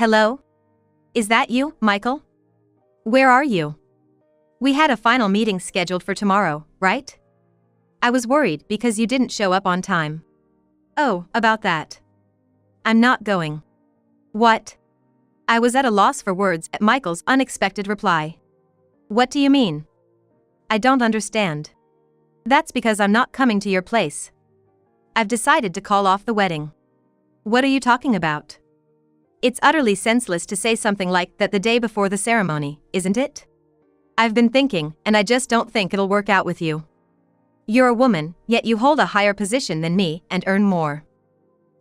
Hello? Is that you, Michael? Where are you? We had a final meeting scheduled for tomorrow, right? I was worried because you didn't show up on time. Oh, about that. I'm not going. What? I was at a loss for words at Michael's unexpected reply. What do you mean? I don't understand. That's because I'm not coming to your place. I've decided to call off the wedding. What are you talking about? It's utterly senseless to say something like that the day before the ceremony, isn't it? I've been thinking, and I just don't think it'll work out with you. You're a woman, yet you hold a higher position than me and earn more.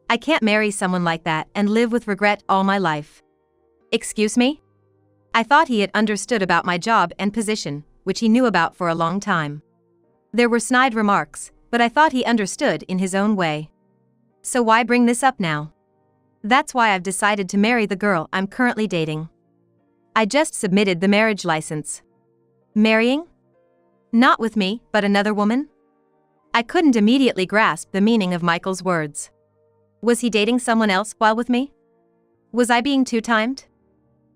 I can't marry someone like that and live with regret all my life. Excuse me? I thought he had understood about my job and position, which he knew about for a long time. There were snide remarks, but I thought he understood in his own way. So why bring this up now? That's why I've decided to marry the girl I'm currently dating. I just submitted the marriage license. Marrying? Not with me, but another woman? I couldn't immediately grasp the meaning of Michael's words. Was he dating someone else while with me? Was I being two-timed?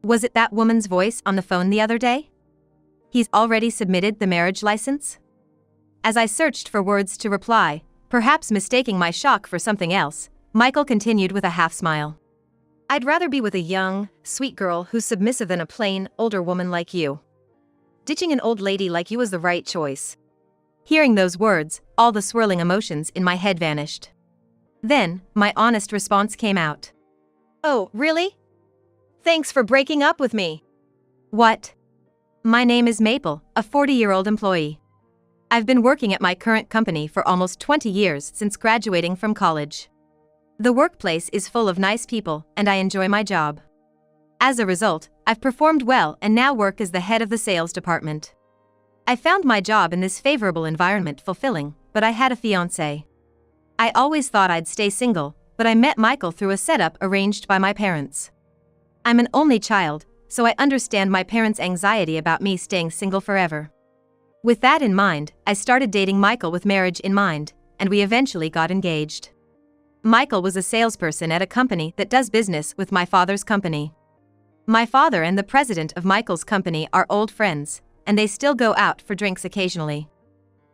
Was it that woman's voice on the phone the other day? He's already submitted the marriage license? As I searched for words to reply, perhaps mistaking my shock for something else, Michael continued with a half-smile. I'd rather be with a young, sweet girl who's submissive than a plain, older woman like you. Ditching an old lady like you was the right choice. Hearing those words, all the swirling emotions in my head vanished. Then, my honest response came out. Oh, really? Thanks for breaking up with me. What? My name is Maple, a 40-year-old employee. I've been working at my current company for almost 20 years since graduating from college. The workplace is full of nice people, and I enjoy my job. As a result, I've performed well and now work as the head of the sales department. I found my job in this favorable environment fulfilling, but I had a fiancé. I always thought I'd stay single, but I met Michael through a setup arranged by my parents. I'm an only child, so I understand my parents' anxiety about me staying single forever. With that in mind, I started dating Michael with marriage in mind, and we eventually got engaged. Michael was a salesperson at a company that does business with my father's company. My father and the president of Michael's company are old friends, and they still go out for drinks occasionally.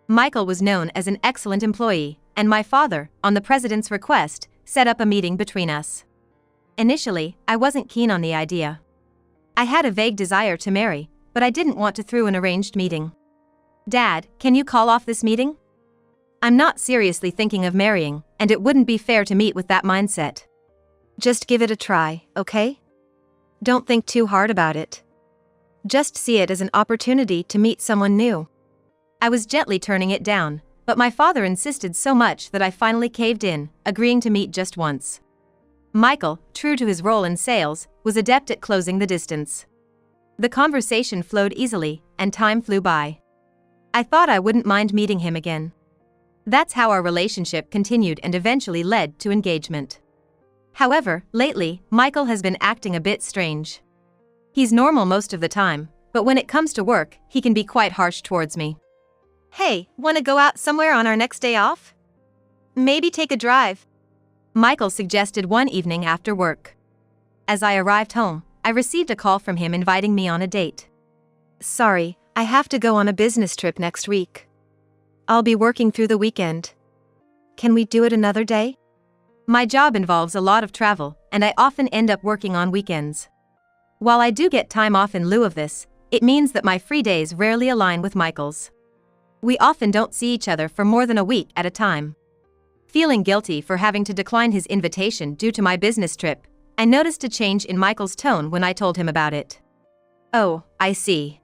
Michael was known as an excellent employee, and my father, on the president's request, set up a meeting between us. Initially, I wasn't keen on the idea. I had a vague desire to marry, but I didn't want to through an arranged meeting. Dad, can you call off this meeting? I'm not seriously thinking of marrying, and it wouldn't be fair to meet with that mindset. Just give it a try, okay? Don't think too hard about it. Just see it as an opportunity to meet someone new. I was gently turning it down, but my father insisted so much that I finally caved in, agreeing to meet just once. Michael, true to his role in sales, was adept at closing the distance. The conversation flowed easily, and time flew by. I thought I wouldn't mind meeting him again. That's how our relationship continued and eventually led to engagement. However, lately, Michael has been acting a bit strange. He's normal most of the time, but when it comes to work, he can be quite harsh towards me. Hey, wanna go out somewhere on our next day off? Maybe take a drive. Michael suggested one evening after work. As I arrived home, I received a call from him inviting me on a date. Sorry, I have to go on a business trip next week. I'll be working through the weekend. Can we do it another day? My job involves a lot of travel, and I often end up working on weekends. While I do get time off in lieu of this, it means that my free days rarely align with Michael's. We often don't see each other for more than a week at a time. Feeling guilty for having to decline his invitation due to my business trip, I noticed a change in Michael's tone when I told him about it. Oh, I see.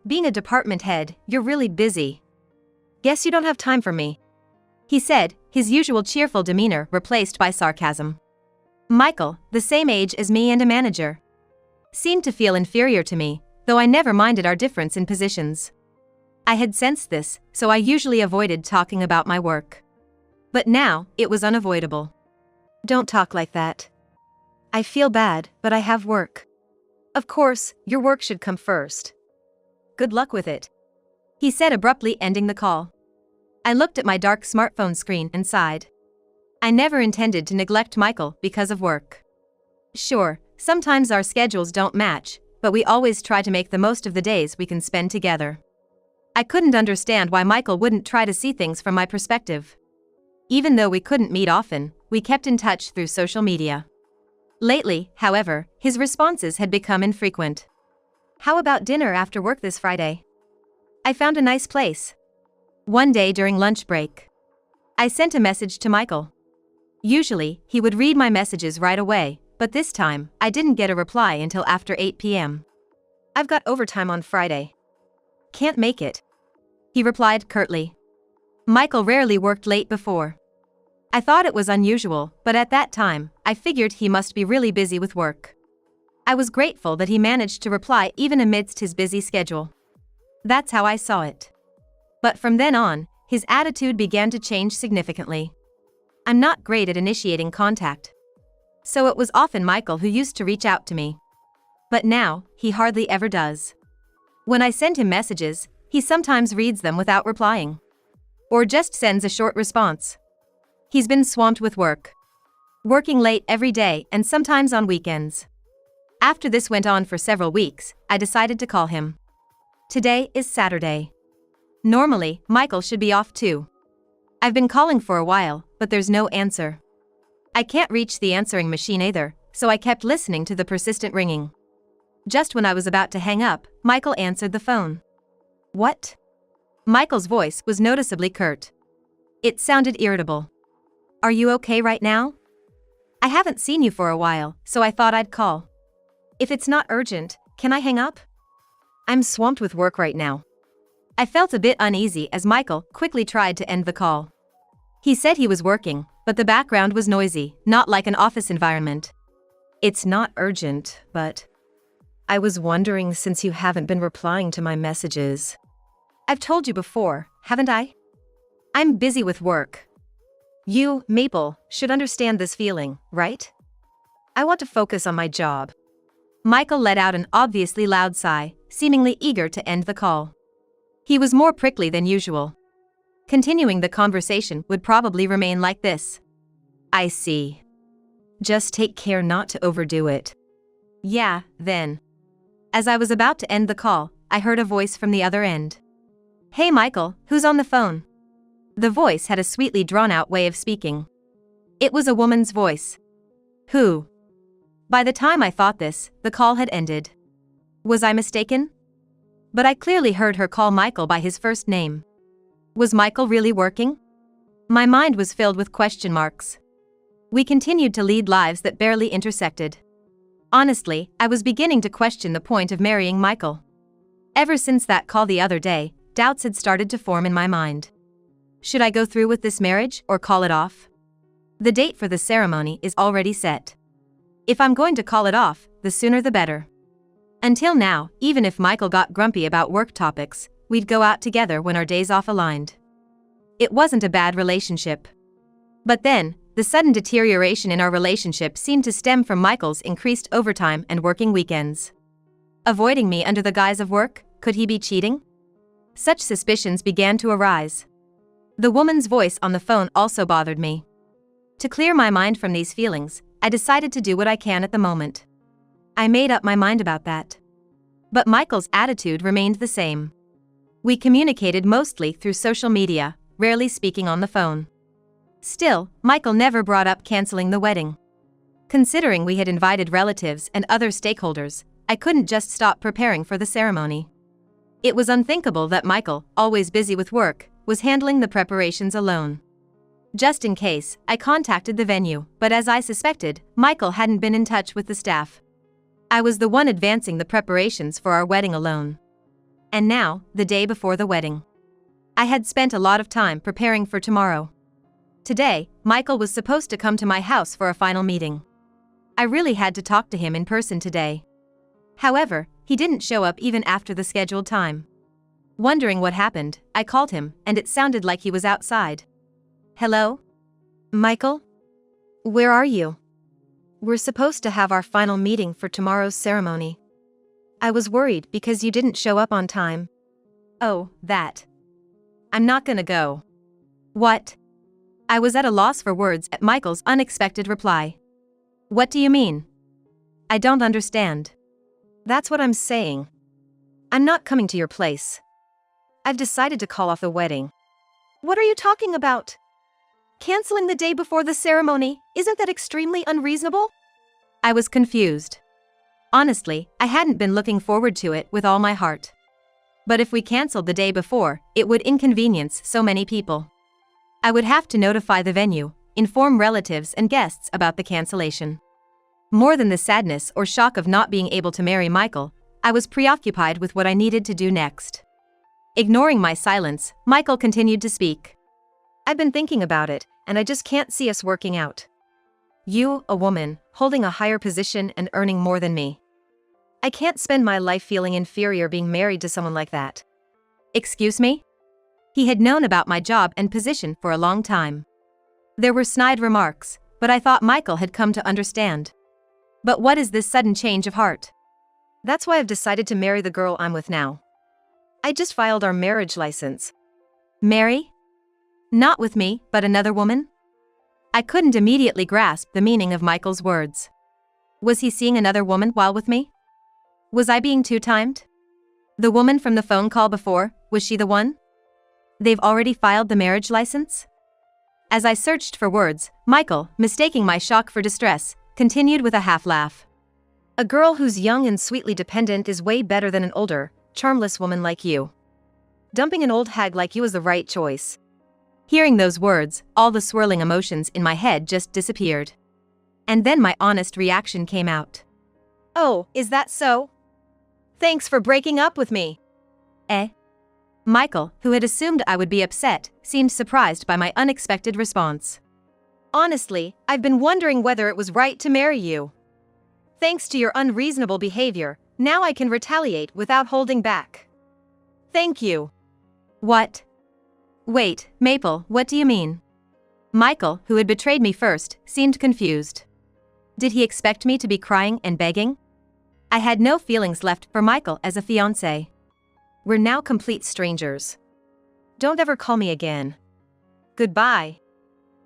Being a department head, you're really busy. Guess you don't have time for me, he said, his usual cheerful demeanor replaced by sarcasm. Michael, the same age as me and a manager, seemed to feel inferior to me, though I never minded our difference in positions. I had sensed this, so I usually avoided talking about my work. But now, it was unavoidable. Don't talk like that. I feel bad, but I have work. Of course, your work should come first. Good luck with it, he said, abruptly ending the call. I looked at my dark smartphone screen and sighed. I never intended to neglect Michael because of work. Sure, Sometimes our schedules don't match, but we always try to make the most of the days we can spend together. I couldn't understand why Michael wouldn't try to see things from my perspective. Even though we couldn't meet often, we kept in touch through social media. Lately, however, his responses had become infrequent. How about dinner after work this Friday? I found a nice place. One day during lunch break, I sent a message to Michael. Usually, he would read my messages right away, but this time, I didn't get a reply until after 8 p.m. I've got overtime on Friday. Can't make it. He replied curtly. Michael rarely worked late before. I thought it was unusual, but at that time, I figured he must be really busy with work. I was grateful that he managed to reply even amidst his busy schedule. That's how I saw it. But from then on, his attitude began to change significantly. I'm not great at initiating contact. So it was often Michael who used to reach out to me. But now, he hardly ever does. When I send him messages, he sometimes reads them without replying. Or just sends a short response. He's been swamped with work. Working late every day and sometimes on weekends. After this went on for several weeks, I decided to call him. Today is Saturday. Normally, Michael should be off too. I've been calling for a while, but there's no answer. I can't reach the answering machine either, so I kept listening to the persistent ringing. Just when I was about to hang up, Michael answered the phone. What? Michael's voice was noticeably curt. It sounded irritable. Are you okay right now? I haven't seen you for a while, so I thought I'd call. If it's not urgent, can I hang up? I'm swamped with work right now. I felt a bit uneasy as Michael quickly tried to end the call. He said he was working, but the background was noisy, not like an office environment. It's not urgent, but I was wondering since you haven't been replying to my messages. I've told you before, haven't I? I'm busy with work. You, Maple, should understand this feeling, right? I want to focus on my job. Michael let out an obviously loud sigh, seemingly eager to end the call. He was more prickly than usual. Continuing the conversation would probably remain like this. I see. Just take care not to overdo it. Yeah, then. As I was about to end the call, I heard a voice from the other end. Hey Michael, who's on the phone? The voice had a sweetly drawn-out way of speaking. It was a woman's voice. Who? By the time I thought this, the call had ended. Was I mistaken? But I clearly heard her call Michael by his first name. Was Michael really working? My mind was filled with question marks. We continued to lead lives that barely intersected. Honestly, I was beginning to question the point of marrying Michael. Ever since that call the other day, doubts had started to form in my mind. Should I go through with this marriage or call it off? The date for the ceremony is already set. If I'm going to call it off, the sooner the better. Until now, even if Michael got grumpy about work topics, we'd go out together when our days off aligned. It wasn't a bad relationship. But then, the sudden deterioration in our relationship seemed to stem from Michael's increased overtime and working weekends. Avoiding me under the guise of work, could he be cheating? Such suspicions began to arise. The woman's voice on the phone also bothered me. To clear my mind from these feelings, I decided to do what I can at the moment. I made up my mind about that. But Michael's attitude remained the same. We communicated mostly through social media, rarely speaking on the phone. Still, Michael never brought up canceling the wedding. Considering we had invited relatives and other stakeholders, I couldn't just stop preparing for the ceremony. It was unthinkable that Michael, always busy with work, was handling the preparations alone. Just in case, I contacted the venue, but as I suspected, Michael hadn't been in touch with the staff. I was the one advancing the preparations for our wedding alone. And now, the day before the wedding. I had spent a lot of time preparing for tomorrow. Today, Michael was supposed to come to my house for a final meeting. I really had to talk to him in person today. However, he didn't show up even after the scheduled time. Wondering what happened, I called him, and it sounded like he was outside. Hello? Michael? Where are you? We're supposed to have our final meeting for tomorrow's ceremony. I was worried because you didn't show up on time. Oh, that. I'm not gonna go. What? I was at a loss for words at Michael's unexpected reply. What do you mean? I don't understand. That's what I'm saying. I'm not coming to your place. I've decided to call off the wedding. What are you talking about? Canceling the day before the ceremony, isn't that extremely unreasonable? I was confused. Honestly, I hadn't been looking forward to it with all my heart. But if we canceled the day before, it would inconvenience so many people. I would have to notify the venue, inform relatives and guests about the cancellation. More than the sadness or shock of not being able to marry Michael, I was preoccupied with what I needed to do next. Ignoring my silence, Michael continued to speak. I've been thinking about it, and I just can't see us working out. You, a woman, holding a higher position and earning more than me. I can't spend my life feeling inferior being married to someone like that. Excuse me? He had known about my job and position for a long time. There were snide remarks, but I thought Michael had come to understand. But what is this sudden change of heart? That's why I've decided to marry the girl I'm with now. I just filed our marriage license. Marry? Not with me, but another woman? I couldn't immediately grasp the meaning of Michael's words. Was he seeing another woman while with me? Was I being two-timed? The woman from the phone call before, was she the one? They've already filed the marriage license? As I searched for words, Michael, mistaking my shock for distress, continued with a half-laugh. A girl who's young and sweetly dependent is way better than an older, charmless woman like you. Dumping an old hag like you is the right choice. Hearing those words, all the swirling emotions in my head just disappeared. And then my honest reaction came out. Oh, is that so? Thanks for breaking up with me. Eh? Michael, who had assumed I would be upset, seemed surprised by my unexpected response. Honestly, I've been wondering whether it was right to marry you. Thanks to your unreasonable behavior, now I can retaliate without holding back. Thank you. What? Wait, Maple, what do you mean? Michael, who had betrayed me first, seemed confused. Did he expect me to be crying and begging? I had no feelings left for Michael as a fiancé. We're now complete strangers. Don't ever call me again. Goodbye.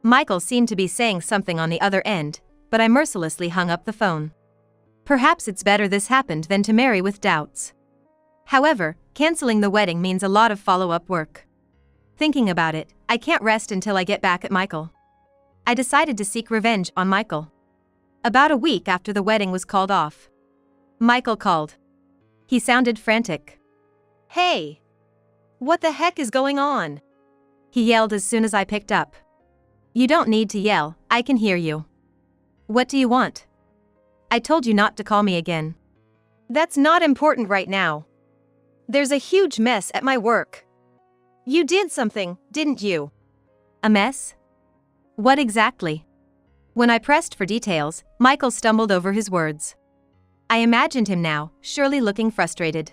Michael seemed to be saying something on the other end, but I mercilessly hung up the phone. Perhaps it's better this happened than to marry with doubts. However, canceling the wedding means a lot of follow-up work. Thinking about it, I can't rest until I get back at Michael. I decided to seek revenge on Michael. About a week after the wedding was called off, Michael called. He sounded frantic. Hey! What the heck is going on? He yelled as soon as I picked up. You don't need to yell, I can hear you. What do you want? I told you not to call me again. That's not important right now. There's a huge mess at my work. You did something, didn't you? A mess? What exactly? When I pressed for details, Michael stumbled over his words. I imagined him now, surely looking frustrated.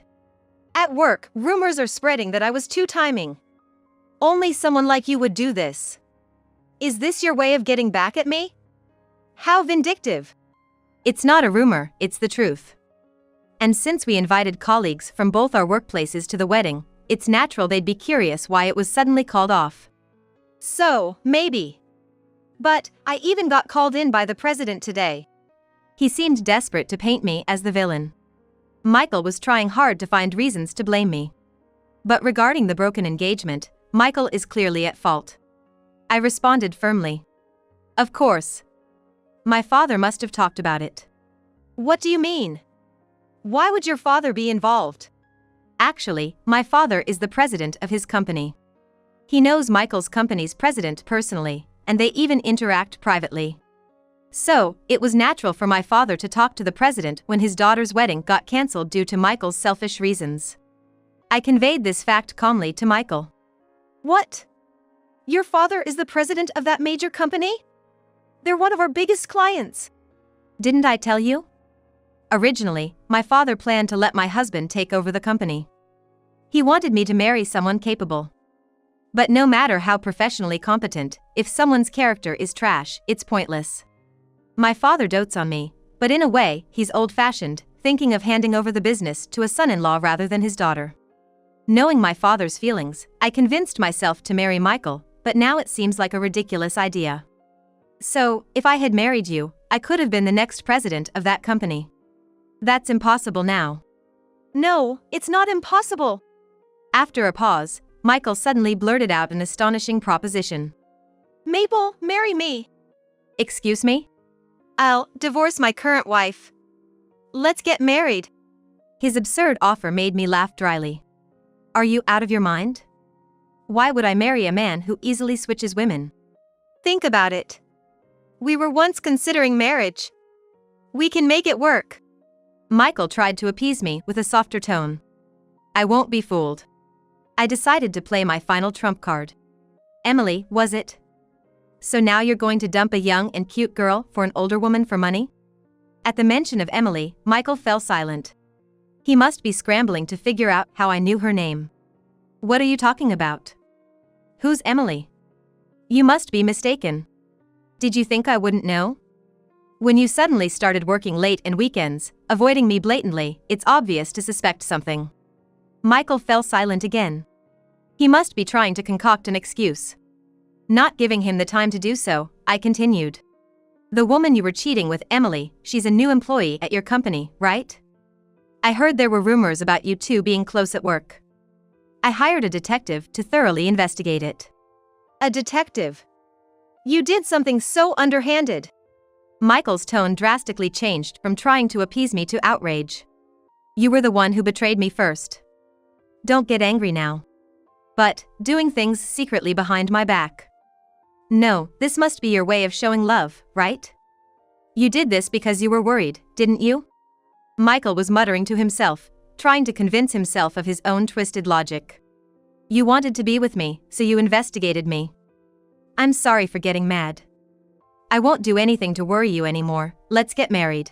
At work, rumors are spreading that I was two-timing. Only someone like you would do this. Is this your way of getting back at me? How vindictive. It's not a rumor, it's the truth. And since we invited colleagues from both our workplaces to the wedding, it's natural they'd be curious why it was suddenly called off. So, maybe. But, I even got called in by the president today. He seemed desperate to paint me as the villain. Michael was trying hard to find reasons to blame me. But regarding the broken engagement, Michael is clearly at fault. I responded firmly. Of course. My father must have talked about it. What do you mean? Why would your father be involved? Actually, my father is the president of his company. He knows Michael's company's president personally, and they even interact privately. So, it was natural for my father to talk to the president when his daughter's wedding got cancelled due to Michael's selfish reasons. I conveyed this fact calmly to Michael. What? Your father is the president of that major company? They're one of our biggest clients. Didn't I tell you? Originally, my father planned to let my husband take over the company. He wanted me to marry someone capable. But no matter how professionally competent, if someone's character is trash, it's pointless. My father dotes on me, but in a way, he's old-fashioned, thinking of handing over the business to a son-in-law rather than his daughter. Knowing my father's feelings, I convinced myself to marry Michael, but now it seems like a ridiculous idea. So, if I had married you, I could have been the next president of that company. That's impossible now. No, it's not impossible. After a pause, Michael suddenly blurted out an astonishing proposition. Maple, marry me. Excuse me? I'll divorce my current wife. Let's get married. His absurd offer made me laugh dryly. Are you out of your mind? Why would I marry a man who easily switches women? Think about it. We were once considering marriage. We can make it work. Michael tried to appease me with a softer tone. I won't be fooled. I decided to play my final trump card. Emily, was it? So now you're going to dump a young and cute girl for an older woman for money? At the mention of Emily, Michael fell silent. He must be scrambling to figure out how I knew her name. What are you talking about? Who's Emily? You must be mistaken. Did you think I wouldn't know? When you suddenly started working late and weekends, avoiding me blatantly, it's obvious to suspect something. Michael fell silent again. He must be trying to concoct an excuse. Not giving him the time to do so, I continued. The woman you were cheating with, Emily, she's a new employee at your company, right? I heard there were rumors about you two being close at work. I hired a detective to thoroughly investigate it. A detective? You did something so underhanded. Michael's tone drastically changed from trying to appease me to outrage. You were the one who betrayed me first. Don't get angry now. But, doing things secretly behind my back. No, this must be your way of showing love, right? You did this because you were worried, didn't you? Michael was muttering to himself, trying to convince himself of his own twisted logic. You wanted to be with me, so you investigated me. I'm sorry for getting mad. I won't do anything to worry you anymore, let's get married.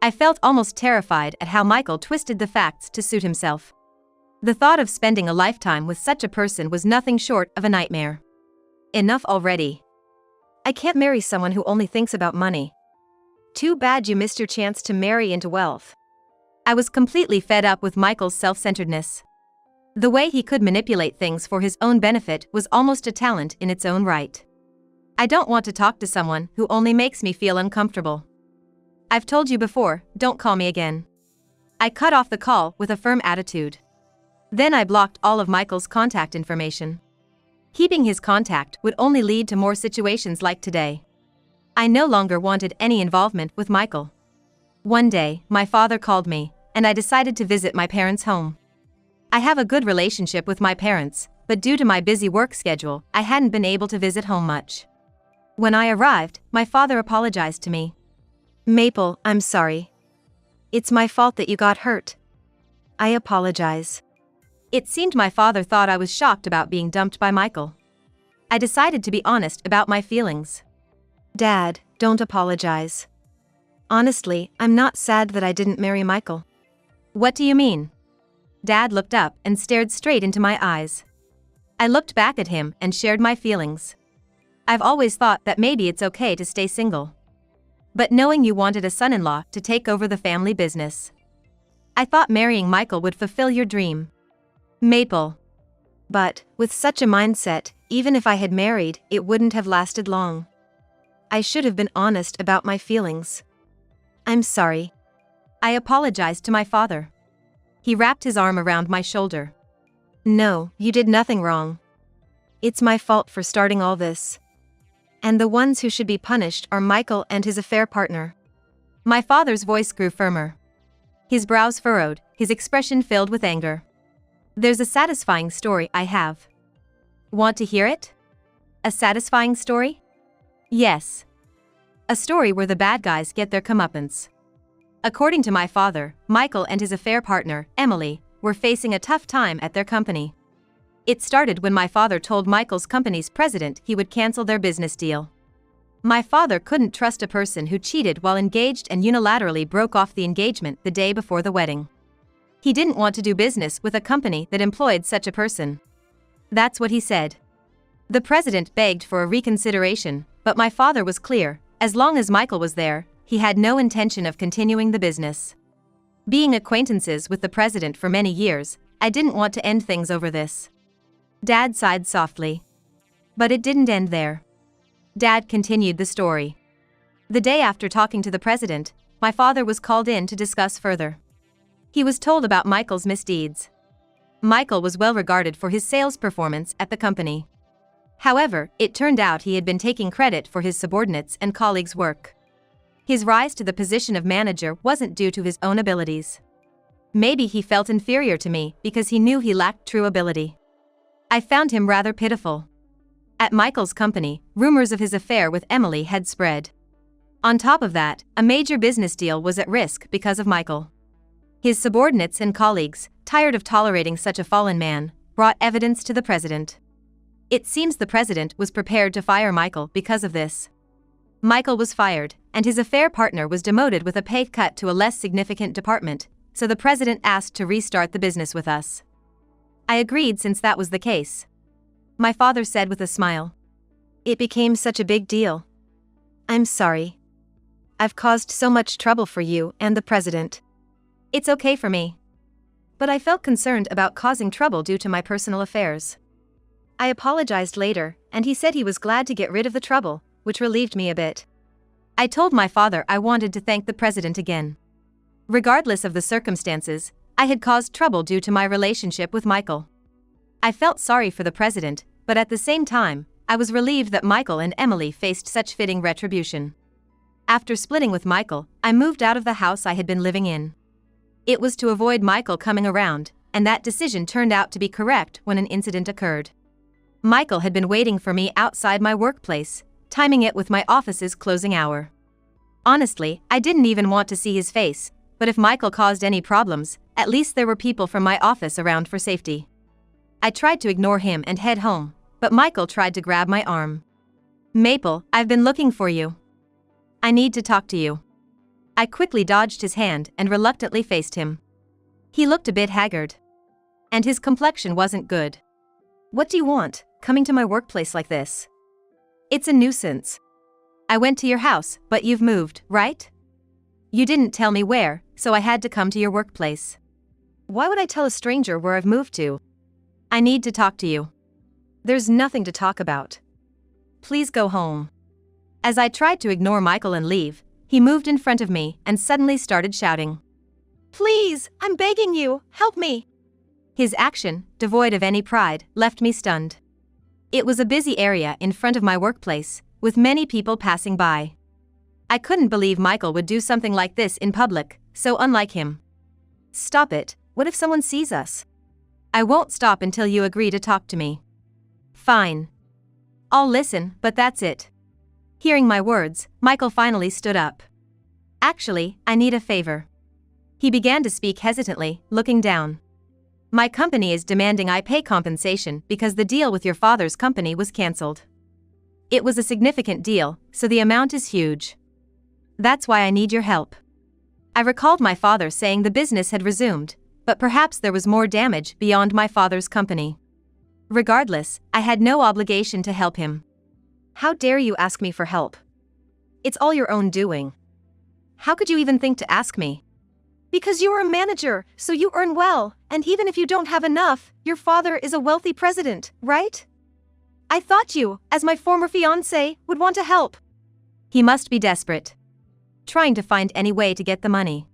I felt almost terrified at how Michael twisted the facts to suit himself. The thought of spending a lifetime with such a person was nothing short of a nightmare. Enough already. I can't marry someone who only thinks about money. Too bad you missed your chance to marry into wealth. I was completely fed up with Michael's self-centeredness. The way he could manipulate things for his own benefit was almost a talent in its own right. I don't want to talk to someone who only makes me feel uncomfortable. I've told you before, don't call me again. I cut off the call with a firm attitude. Then I blocked all of Michael's contact information. Keeping his contact would only lead to more situations like today. I no longer wanted any involvement with Michael. One day, my father called me, and I decided to visit my parents' home. I have a good relationship with my parents, but due to my busy work schedule, I hadn't been able to visit home much. When I arrived, my father apologized to me. Maple, I'm sorry. It's my fault that you got hurt. I apologize. It seemed my father thought I was shocked about being dumped by Michael. I decided to be honest about my feelings. Dad, don't apologize. Honestly, I'm not sad that I didn't marry Michael. What do you mean? Dad looked up and stared straight into my eyes. I looked back at him and shared my feelings. I've always thought that maybe it's okay to stay single. But knowing you wanted a son-in-law to take over the family business, I thought marrying Michael would fulfill your dream. Maple. But, with such a mindset, even if I had married, it wouldn't have lasted long. I should have been honest about my feelings. I'm sorry. I apologized to my father. He wrapped his arm around my shoulder. No, you did nothing wrong. It's my fault for starting all this. And the ones who should be punished are Michael and his affair partner. My father's voice grew firmer. His brows furrowed, his expression filled with anger. There's a satisfying story I have. Want to hear it? A satisfying story? Yes. A story where the bad guys get their comeuppance. According to my father, Michael and his affair partner, Emily, were facing a tough time at their company. It started when my father told Michael's company's president he would cancel their business deal. My father couldn't trust a person who cheated while engaged and unilaterally broke off the engagement the day before the wedding. He didn't want to do business with a company that employed such a person. That's what he said. The president begged for a reconsideration, but my father was clear, as long as Michael was there, he had no intention of continuing the business. Being acquaintances with the president for many years, I didn't want to end things over this. Dad sighed softly. But it didn't end there. Dad continued the story. The day after talking to the president, my father was called in to discuss further. He was told about Michael's misdeeds. Michael was well regarded for his sales performance at the company. However, it turned out he had been taking credit for his subordinates' and colleagues' work. His rise to the position of manager wasn't due to his own abilities. Maybe he felt inferior to me because he knew he lacked true ability. I found him rather pitiful. At Michael's company, rumors of his affair with Emily had spread. On top of that, a major business deal was at risk because of Michael. His subordinates and colleagues, tired of tolerating such a fallen man, brought evidence to the president. It seems the president was prepared to fire Michael because of this. Michael was fired, and his affair partner was demoted with a pay cut to a less significant department, so the president asked to restart the business with us. I agreed since that was the case. My father said with a smile. It became such a big deal. I'm sorry. I've caused so much trouble for you and the president. It's okay for me. But I felt concerned about causing trouble due to my personal affairs. I apologized later, and he said he was glad to get rid of the trouble, which relieved me a bit. I told my father I wanted to thank the president again. Regardless of the circumstances, I had caused trouble due to my relationship with Michael. I felt sorry for the president, but at the same time, I was relieved that Michael and Emily faced such fitting retribution. After splitting with Michael, I moved out of the house I had been living in. It was to avoid Michael coming around, and that decision turned out to be correct when an incident occurred. Michael had been waiting for me outside my workplace, timing it with my office's closing hour. Honestly, I didn't even want to see his face, but if Michael caused any problems, at least there were people from my office around for safety. I tried to ignore him and head home, but Michael tried to grab my arm. Maple, I've been looking for you. I need to talk to you. I quickly dodged his hand and reluctantly faced him. He looked a bit haggard. And his complexion wasn't good. What do you want, coming to my workplace like this? It's a nuisance. I went to your house, but you've moved, right? You didn't tell me where, so I had to come to your workplace. Why would I tell a stranger where I've moved to? I need to talk to you. There's nothing to talk about. Please go home. As I tried to ignore Michael and leave, he moved in front of me and suddenly started shouting. Please, I'm begging you, help me. His action, devoid of any pride, left me stunned. It was a busy area in front of my workplace, with many people passing by. I couldn't believe Michael would do something like this in public, so unlike him. Stop it, what if someone sees us? I won't stop until you agree to talk to me. Fine. I'll listen, but that's it. Hearing my words, Michael finally stood up. Actually, I need a favor. He began to speak hesitantly, looking down. My company is demanding I pay compensation because the deal with your father's company was cancelled. It was a significant deal, so the amount is huge. That's why I need your help. I recalled my father saying the business had resumed, but perhaps there was more damage beyond my father's company. Regardless, I had no obligation to help him. How dare you ask me for help? It's all your own doing. How could you even think to ask me? Because you are a manager, so you earn well, and even if you don't have enough, your father is a wealthy president, right? I thought you, as my former fiancé, would want to help. He must be desperate. Trying to find any way to get the money.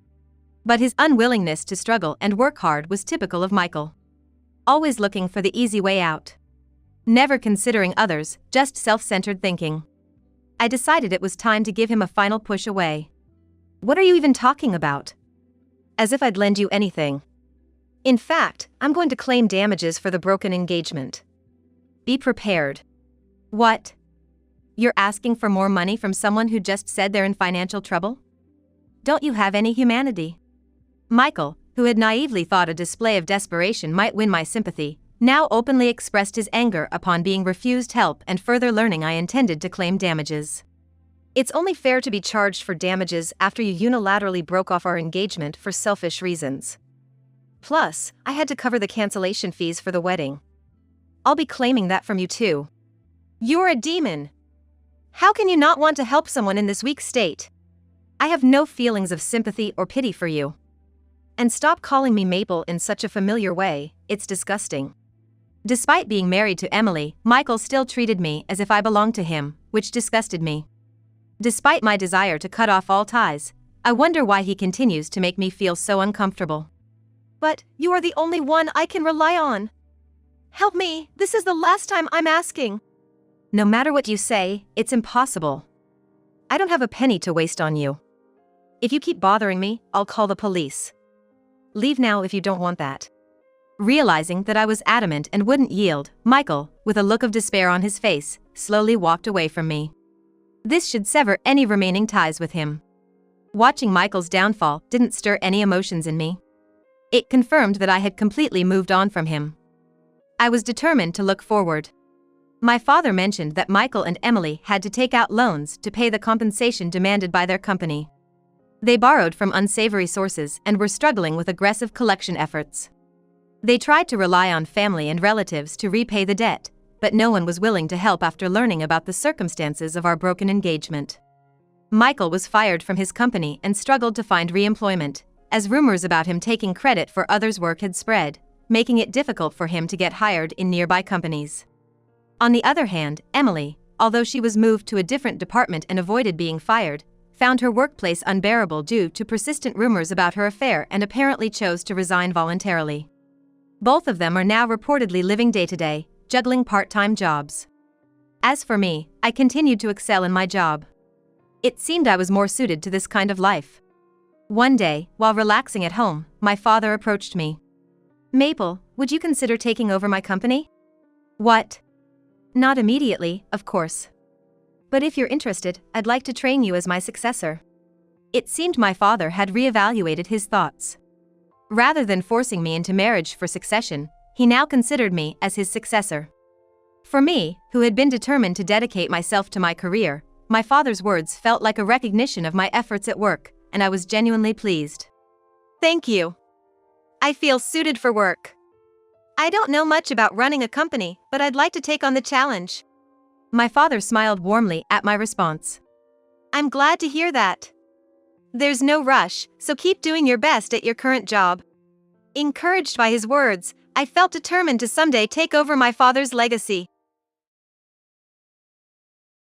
But his unwillingness to struggle and work hard was typical of Michael. Always looking for the easy way out. Never considering others, just self-centered thinking. I decided it was time to give him a final push away. What are you even talking about? As if I'd lend you anything. In fact, I'm going to claim damages for the broken engagement. Be prepared. What? You're asking for more money from someone who just said they're in financial trouble? Don't you have any humanity? Michael, who had naively thought a display of desperation might win my sympathy, now openly expressed his anger upon being refused help and further learning I intended to claim damages. It's only fair to be charged for damages after you unilaterally broke off our engagement for selfish reasons. Plus, I had to cover the cancellation fees for the wedding. I'll be claiming that from you too. You're a demon. How can you not want to help someone in this weak state? I have no feelings of sympathy or pity for you. And stop calling me Maple in such a familiar way, it's disgusting. Despite being married to Emily, Michael still treated me as if I belonged to him, which disgusted me. Despite my desire to cut off all ties, I wonder why he continues to make me feel so uncomfortable. But you are the only one I can rely on. Help me, this is the last time I'm asking. No matter what you say, it's impossible. I don't have a penny to waste on you. If you keep bothering me, I'll call the police. Leave now if you don't want that. Realizing that I was adamant and wouldn't yield, Michael, with a look of despair on his face, slowly walked away from me. This should sever any remaining ties with him. Watching Michael's downfall didn't stir any emotions in me. It confirmed that I had completely moved on from him. I was determined to look forward. My father mentioned that Michael and Emily had to take out loans to pay the compensation demanded by their company. They borrowed from unsavory sources and were struggling with aggressive collection efforts. They tried to rely on family and relatives to repay the debt, but no one was willing to help after learning about the circumstances of our broken engagement. Michael was fired from his company and struggled to find re-employment, as rumors about him taking credit for others' work had spread, making it difficult for him to get hired in nearby companies. On the other hand, Emily, although she was moved to a different department and avoided being fired, found her workplace unbearable due to persistent rumors about her affair and apparently chose to resign voluntarily. Both of them are now reportedly living day-to-day, juggling part-time jobs. As for me, I continued to excel in my job. It seemed I was more suited to this kind of life. One day, while relaxing at home, my father approached me. "Maple, would you consider taking over my company?" "What?" "Not immediately, of course. But if you're interested, I'd like to train you as my successor." It seemed my father had reevaluated his thoughts. Rather than forcing me into marriage for succession, he now considered me as his successor. For me, who had been determined to dedicate myself to my career, my father's words felt like a recognition of my efforts at work, and I was genuinely pleased. Thank you. I feel suited for work. I don't know much about running a company, but I'd like to take on the challenge. My father smiled warmly at my response. I'm glad to hear that. There's no rush, so keep doing your best at your current job. Encouraged by his words, I felt determined to someday take over my father's legacy.